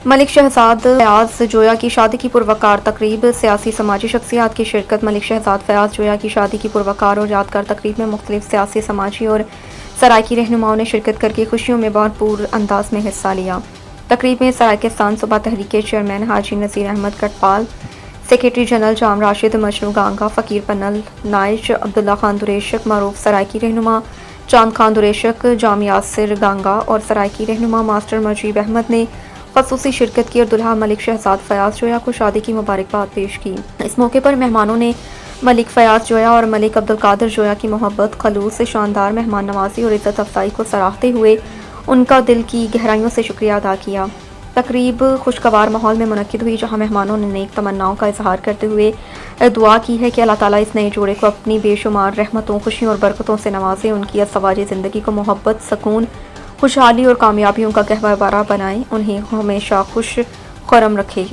ملک شہزاد فیاض جویا کی شادی کی پروقار تقریب، سیاسی سماجی شخصیات کی شرکت۔ ملک شہزاد فیاض جویا کی شادی کی پروقار اور یادگار تقریب میں مختلف سیاسی سماجی اور سرائکی رہنماؤں نے شرکت کر کے خوشیوں میں بھرپور انداز میں حصہ لیا۔ تقریب میں سرائیکستان صوبہ تحریک کے چیئرمین حاجی نذیر احمد کٹپال، سیکریٹری جنرل جام راشد مجنو گانگا، فقیر پنل نائج عبداللہ خان دریشک، معروف سرائکی رہنما چاند خان دریشک، جام یاسر گانگا اور سرائکی رہنما ماسٹر مجیب احمد نے خصوصی شرکت کی اور دلہا ملک شہزاد فیاض جویا کو شادی کی مبارکباد پیش کی۔ اس موقع پر مہمانوں نے ملک فیاض جویا اور ملک عبدالقادر جویا کی محبت، خلوص، شاندار مہمان نوازی اور عزت افزائی کو سراہتے ہوئے ان کا دل کی گہرائیوں سے شکریہ ادا کیا۔ تقریب خوشگوار ماحول میں منعقد ہوئی، جہاں مہمانوں نے نیک تمناؤں کا اظہار کرتے ہوئے دعا کی ہے کہ اللہ تعالیٰ اس نئے جوڑے کو اپنی بے شمار رحمتوں، خوشیوں اور برکتوں سے نوازے، ان کی ازدواجی زندگی کو محبت، سکون، خوشحالی اور کامیابیوں کا گہوارہ بنائے، انہیں ہمیشہ خوش خرم رکھے۔